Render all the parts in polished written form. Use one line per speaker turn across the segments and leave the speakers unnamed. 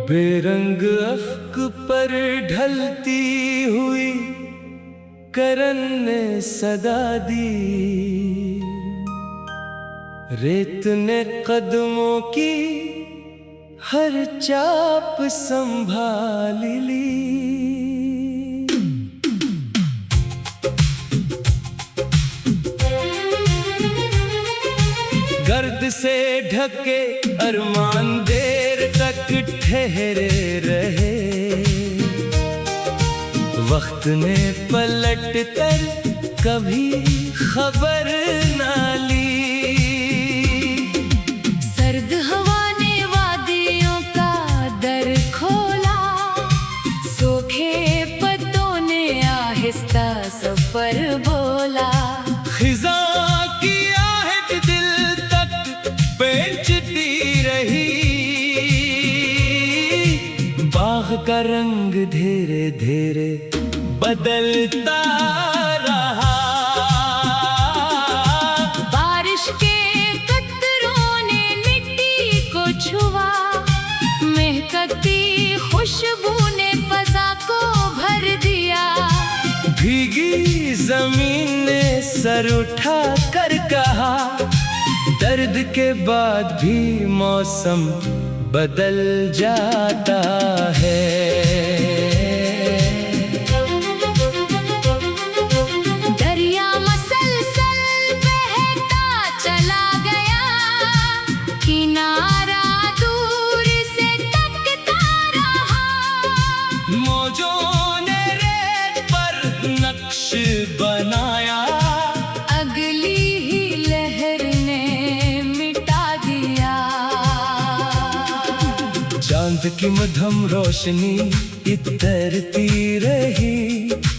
बेरंग अफ्क पर ढलती हुई करन ने सदा दी, रेत ने कदमों की हर चाप संभाल ली। गर्द से ढके अरमान देर तक ठहरे रहे, वक्त ने पलट कर कभी खबर ना ली।
सर्द हवा ने वादियों का दर खोला, सूखे पत्तों ने आहिस्ता सफर बोला।
खिज़ा की आहट दिल तक पेंचती रही, बाग का रंग धीरे धीरे बदलता रहा।
बारिश के कतरों ने मिट्टी को छुआ, महकती खुशबू ने फजा को भर दिया।
भीगी जमीन ने सर उठा कर कहा, दर्द के बाद भी मौसम बदल जाता है।
दरिया मसलसल बहता चला गया, किनारा दूर से तकता रहा।
मौजों ने रेत पर नक्श बनाया,
अगली ही लहर ने मिटा दिया।
चांद की मध्यम रोशनी इतरती रही,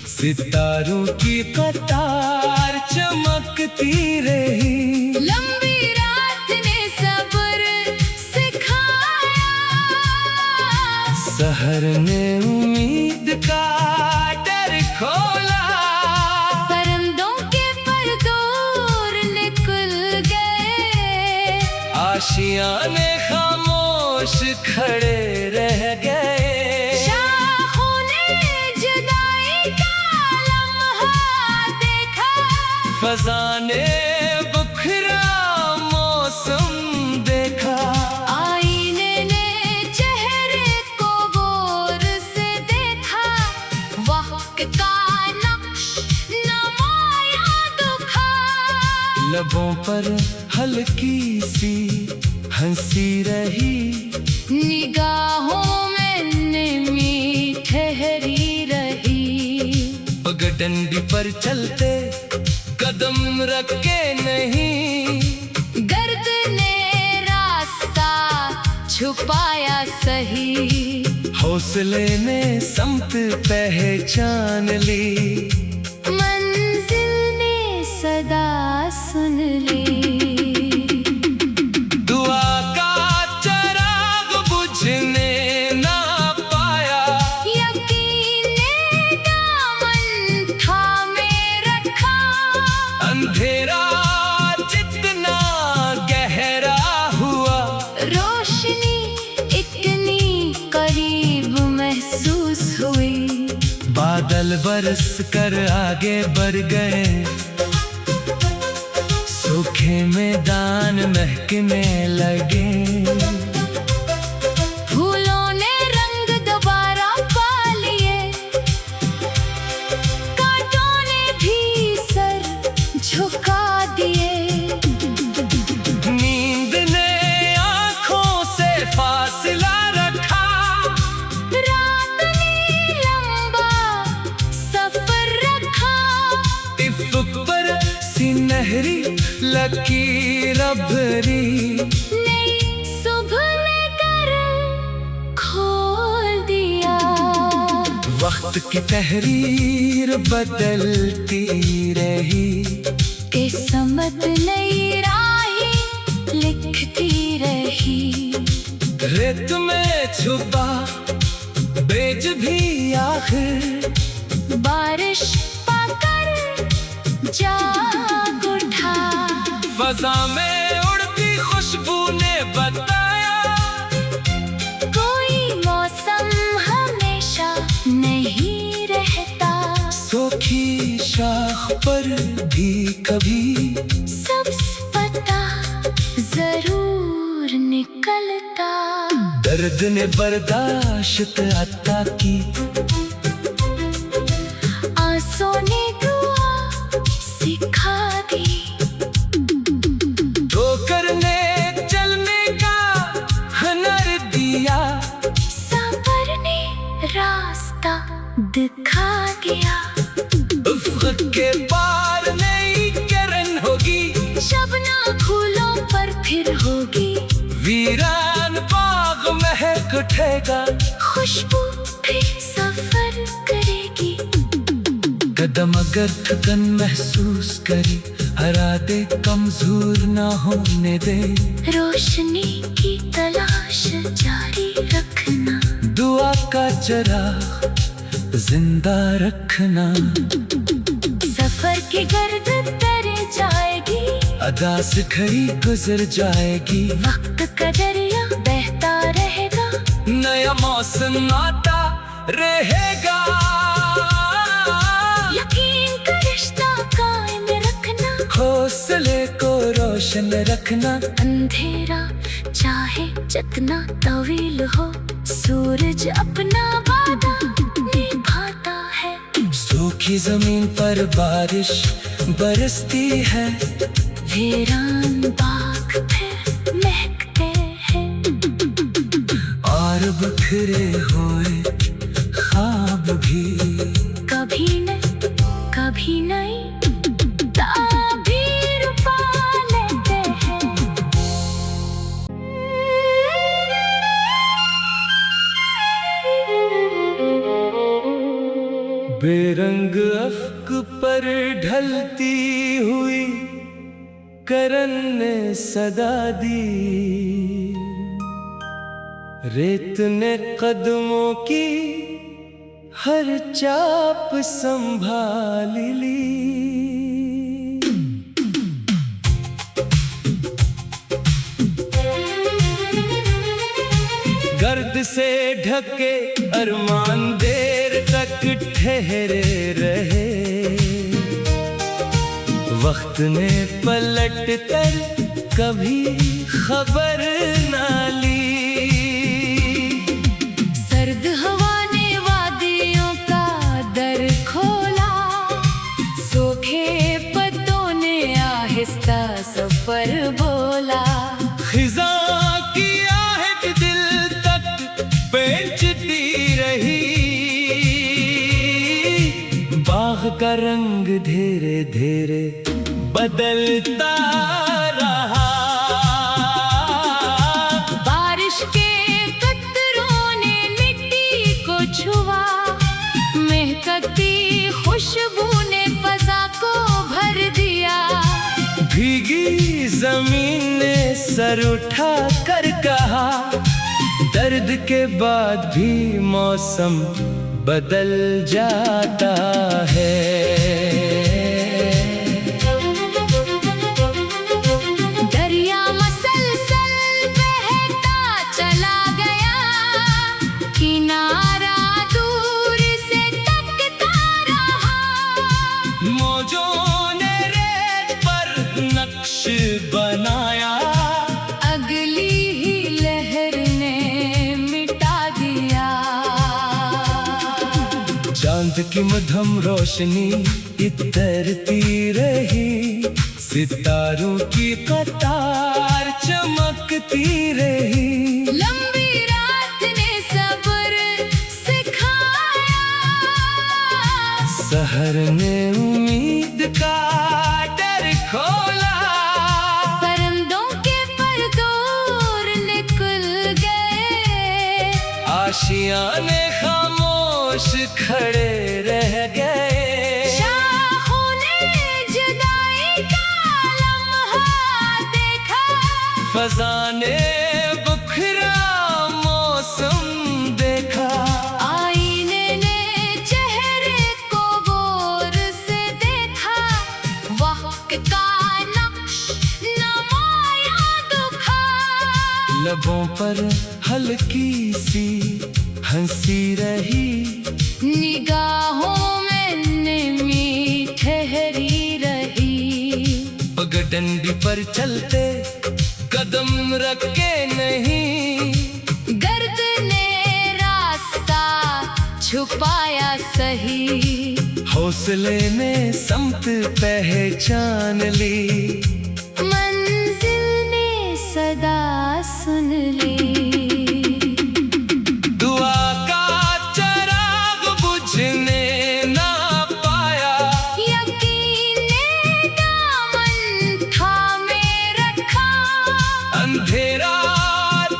सितारों की कतार चमकती रही।
लंबी रात ने सब्र सिखाया,
सहर ने उम्मीद का डर खोला।
परिंदों के परदूर निकल गए,
आशियाने खामोश खड़े रह गए।
शाखों ने जुदाई का लम्हा देखा,
फज़ा ने बुखरा मौसम देखा।
आईने ने चेहरे को गौर से देखा। वक्त का नक्श नमाया दुखा,
लबों पर हल्की सी हंसी रही,
निगाहों में नमी ठहरी रही।
पगडंडी पर चलते कदम रखे नहीं,
गर्द ने रास्ता छुपाया सही।
हौसले ने समत पहचान ली,
मंजिल ने सदा सुन ली।
दुआ का चराग बुझने ना पाया,
यकीन ने दामन थामे रखा।
अंधेरा जितना गहरा हुआ,
रोशनी इतनी करीब महसूस हुई।
बादल बरस कर आगे बढ़ गए, सूखे मैदान महकने लगे।
फूलों ने रंग दोबारा पा लिए, कांटों ने भी सर झुका दिए।
नींद ने आँखों से फासला रखा,
रात ने लंबा सफर रखा।
इफ़्क़ पर सिनहरी लकीर भरी,
नई सुबह ने कर खोल दिया।
वक्त की तहरीर बदलती रही,
किस्मत नई राहें लिखती रही।
रेत में छुपा बेज भी आखिर
बारिश पाकर जाग उठा।
फजा में उड़ती खुशबू ने बताया,
कोई
पर भी कभी
सब पता जरूर निकलता।
दर्द ने बर्दाश्त अता की,
आंसू ने दुआ सिखा दी।
ठोकर ने चलने का हुनर दिया,
सबर ने रास्ता दिखा गया।
उफ़्क़ के पार नई किरण होगी,
शबना फूलों पर फिर होगी।
वीरान बाग महक उठेगा,
खुशबू फिर सफर करेगी।
कदम अगर थकन महसूस करे, हरा दे कमजोर ना होने दे।
रोशनी की तलाश जारी रखना,
दुआ का चिराग जिंदा रखना।
सफर की गर्द तर जाएगी,
अदा से खड़ी गुजर जाएगी।
वक्त का दरिया बहता रहेगा,
नया मौसम आता रहेगा।
यकीन का रिश्ता कायम रखना,
हौसले को रोशन रखना।
अंधेरा चाहे जितना तवील हो, सूरज अपना वादा निभाता है।
सूखी जमीन पर बारिश बरसती है,
वीरान बाग फिर महकते हैं।
और बिखरे हुए ख्वाब भी
कभी नहीं ताबीर पा लेते हैं।
बेरंग अफ्क पर ढलती हुई करन ने सदा दी। रेत ने कदमों की हर चाप संभाल ली। गर्द से ढके अरमान देर तक ठहरे रहे। वक्त ने पलट कर कभी खबर ना ली।
सर्द हवा ने वादियों का दर खोला, सूखे पत्तों ने आहिस्ता सफर बोला।
खिज़ा की आहट दिल तक पेंचती रही। बाग का रंग धीरे धीरे बदलता रहा।
बारिश के कतरों ने मिट्टी को छुआ, महकती खुशबू ने फजा को भर दिया।
भीगी जमीन ने सर उठा कर कहा, दर्द के बाद भी मौसम बदल जाता है।
दरिया मसलसल बहता चला गया, किनारा दूर से तकता रहा।
मौजों ने रेत पर नक्श बनाया,
अगली ही लहर ने मिटा दिया।
चांद की मध्यम रोशनी इतरती रही। सितारों की कतार चमकती रही।
लंबी रात ने सब्र सिखाया,
सहर ने उम्मीद का डर खोला।
परिंदों के पर दूर निकल गए,
आशियाने खामोश खड़े रह गए।
शाखों ने जुदाई का लम्हा देखा,
फजाने बुखरा मौसम देखा।
आईने ने चेहरे को गौर से देखा। वक्त का नक्श नमाया दुखा,
लबों पर हल्की सी हंसी रही।
निगाहों में मीठा ठहरी रही।
पगडंडी पर चलते कदम रखे नहीं,
गर्द ने रास्ता छुपाया सही।
हौसले ने समत पहचान ली,
मंजिल ने सदा सुन ली।
दुआ का चिराग बुझने ना पाया,
यकीन ने दामन थामे रखा।
अंधेरा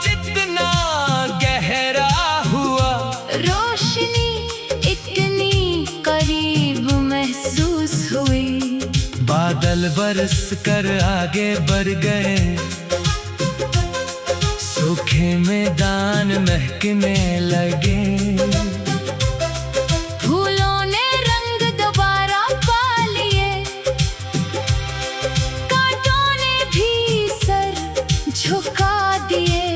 जितना गहरा हुआ,
रोशनी इतनी करीब महसूस हुई।
बादल बरस कर आगे बढ़ गए, सूखे मैदान महकने लगे।
फूलों ने रंग दोबारा पा लिए, कांटों ने भी सर झुका दिए।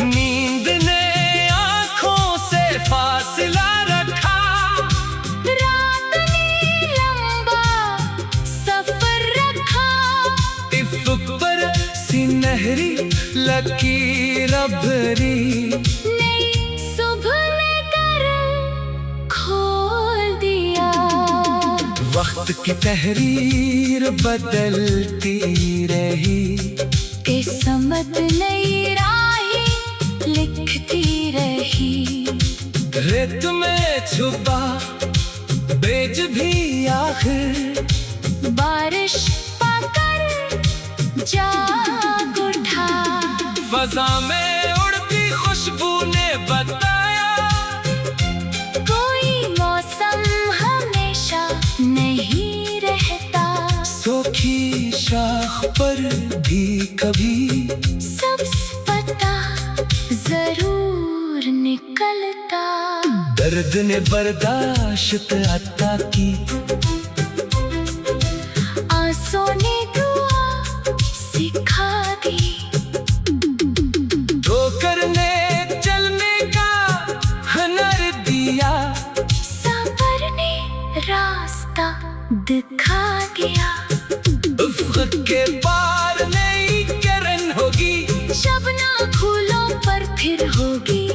नींद ने आंखों से फासला रखा,
रात ने लंबा सफर रखा।
इफ़्क़ पर सुनहरी लकीर भरी,
नई सुबह ने कर खोल दिया।
वक्त की तहरीर बदलती रही,
किस्मत नई राहें लिखती रही।
रेत में छुपा बेज भी आखिर
बारिश पाकर जाग उठा।
फजा में उड़ती खुशबू ने बताया,
कोई मौसम हमेशा नहीं रहता।
सूखी शाख पर भी कभी
सब्ज़ पत्ता जरूर निकलता।
दर्द ने बर्दाश्त अता की,
आंसू ने दुआ सिखा दी।
ठोकर ने चलने का हुनर दिया,
सबर ने रास्ता दिखा दिया।
उफ़्क़ के पार नई किरण होगी,
शबना फूलों पर फिर होगी।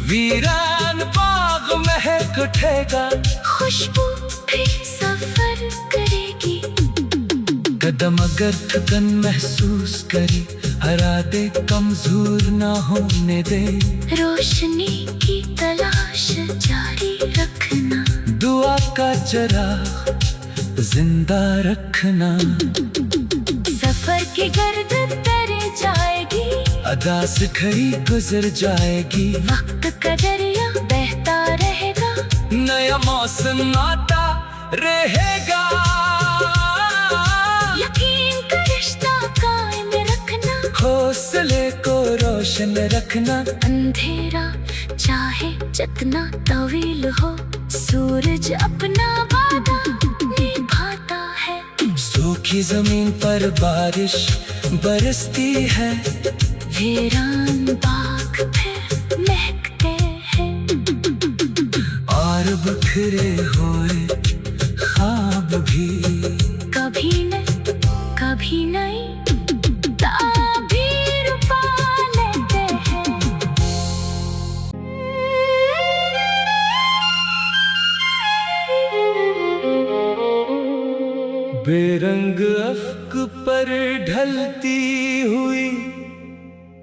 वीरान बाग महक उठेगा,
खुशबू फिर सफर करेगी।
कदम अगर थकन महसूस करी, हरा दे कमजोर ना होने दे।
रोशनी की तलाश जारी रखना,
दुआ का चिराग जिंदा रखना।
सफर की गर्द तर जाएगी,
अदा से खड़ी गुजर जाएगी।
वक्त का दरिया बहता रहेगा,
नया मौसम आता रहेगा।
यकीन का रिश्ता कायम रखना,
हौसले को रोशन रखना।
अंधेरा चाहे जितना तवील हो, सूरज अपना वादा निभाता है।
सूखी जमीन पर बारिश बरसती है,
वीरान बाग फिर महकते हैं।
और बिखरे हुए ख्वाब भी
कभी नहीं ताबीर पा लेते हैं।
बेरंग अफ्क पर ढलती हुई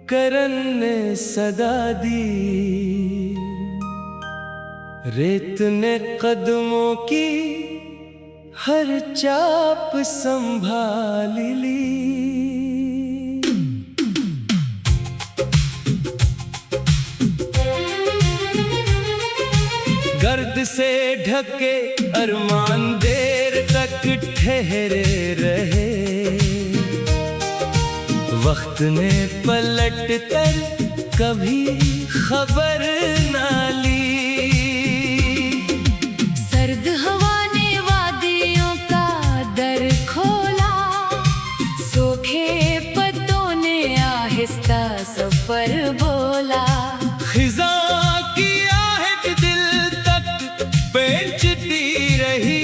करन ने सदा दी, रेत ने कदमों की हर चाप संभाल ली। गर्द से ढके अरमान देर तक ठहरे रहे, वक्त ने पलट कर कभी खबर ना ली।
सर्द हवा ने वादियों का दर खोला, सूखे पत्तों ने आहिस्ता सफर बोला।
खिज़ा की आहट दिल तक बेचती रही,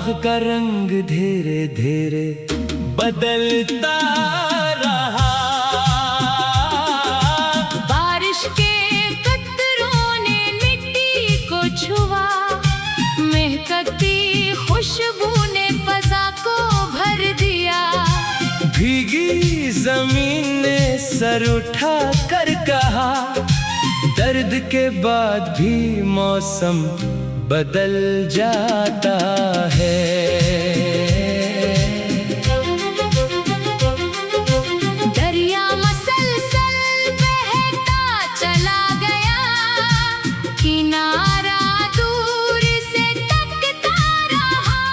बाग का रंग धीरे धीरे बदलता रहा।
बारिश के कतरों ने मिट्टी को छुआ, महकती खुशबू ने फजा को भर दिया।
भीगी जमीन ने सर उठा कर कहा, दर्द के बाद भी मौसम बदल जाता है।
दरिया मसलसल बहता चला गया, किनारा दूर से तकता रहा।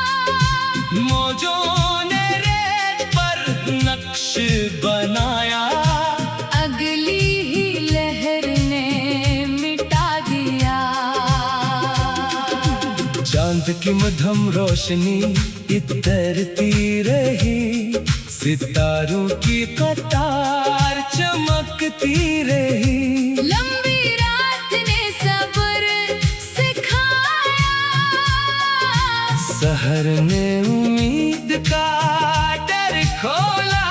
मौजों ने रेत पर नक्श बनाया,
अगली ही लहर ने मिटा दिया।
चांद की मध्यम रोशनी इतरती रही, सितारों की कतार चमकती रही।
लंबी रात ने सब्र सिखाया,
सहर ने उम्मीद का डर खोला।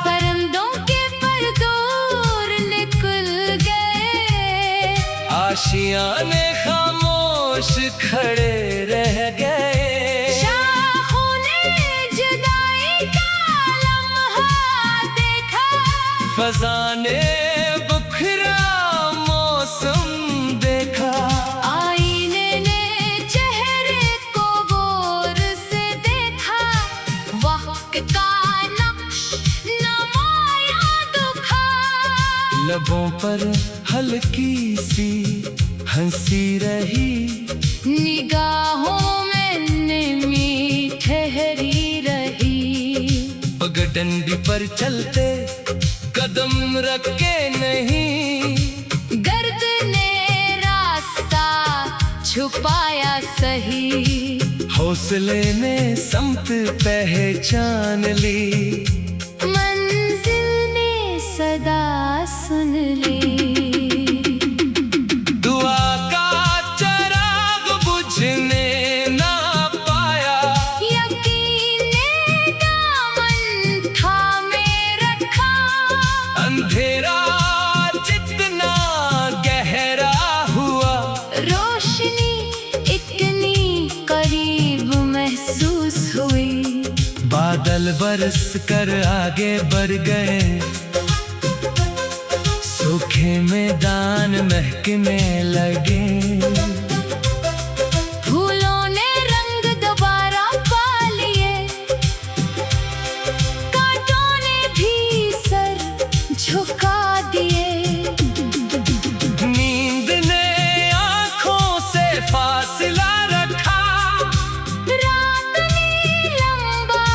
परिंदों के पर दूर निकल गए,
आशियाने खामोश खड़े रह गए।
शाखों ने जुदाई का लम्हा देखा,
फजा ने बुखरा मौसम देखा।
आईने ने चेहरे को गौर से देखा। वक्त का नक्श नमाया दुखा,
लबों पर हल्की सी हंसी रही,
निगाहों में नमी ठहरी रही।
पगडंडी पर चलते कदम रखे नहीं,
गर्द ने रास्ता छुपाया सही।
हौसले ने समत पहचान ली,
मंजिल ने सदा सुन ली।
दुआ का चराग बुझने ना पाया,
यकीन ने दामन थामे रखा।
अंधेरा जितना गहरा हुआ,
रोशनी इतनी करीब महसूस हुई।
बादल बरस कर आगे बढ़ गए, सूखे मैदान महकने लगे।
फूलों ने रंग दोबारा पा लिए, कांटों ने भी सर झुका दिए।
नींद ने आंखों से फासला रखा,
रात ने लंबा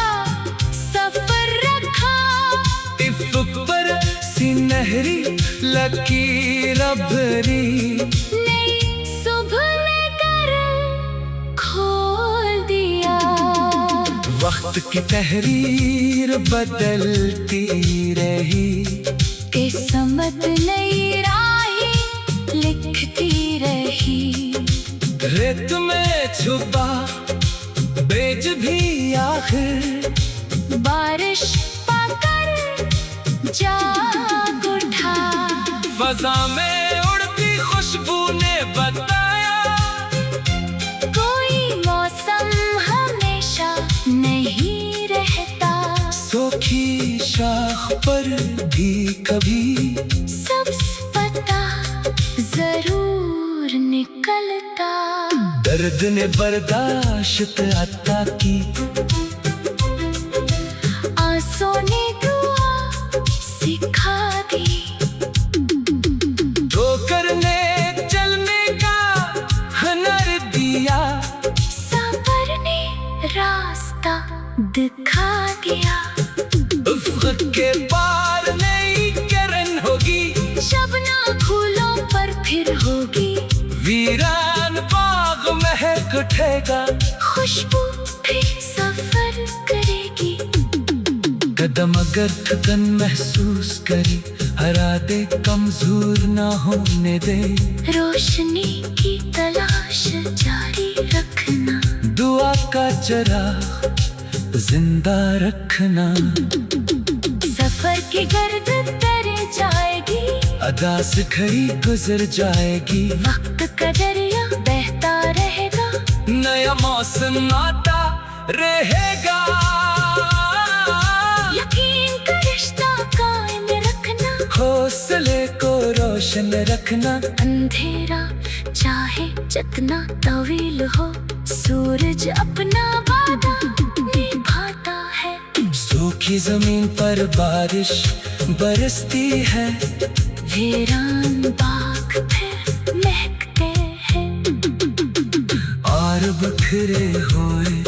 सफर रखा।
इफ्क पर सिनहरी लकीर भरी,
नई सुबह ने करम खोल दिया।
वक्त की तहरीर बदलती रही,
किस्मत नई राहें लिखती रही।
रेत में छुपा बेज भी आखिर
बारिश पाकर जाग उठा।
फजा में उड़ती खुशबू ने बताया,
कोई मौसम हमेशा नहीं रहता।
सूखी शाख पर भी कभी
सब्ज पत्ता जरूर निकलता।
दर्द ने बर्दाश्त अता की,
आंसू ने दुआ सिखा दी।
ठोकर ने चलने का हुनर दिया,
सब्र ने रास्ता दिखा दिया।
उफ्क के पार नई किरण होगी,
शबना फूलों पर फिर होगी।
वीरान बाग महक उठेगा,
खुशबू फिर सफर करेगी।
कदम अगर थकन महसूस करे, हरा दे कमजोर ना होने दे।
रोशनी की तलाश जारी रखना।
दुआ का चराग जिंदा रखना।
सफर की गर्द तर जाएगी,
अदा से खड़ी गुजर जाएगी।
वक्त का दरिया बहता रहेगा,
नया मौसम आता रहेगा।
यकीन का रिश्ता कायम रखना,
हौसले को रोशन रखना।
अंधेरा चाहे जितना तवील हो, सूरज अपना वादा निभाता है।
सूखी जमीन पर बारिश बरसती है,
वीरान बाग फिर महकते हैं।
और बिखरे हुए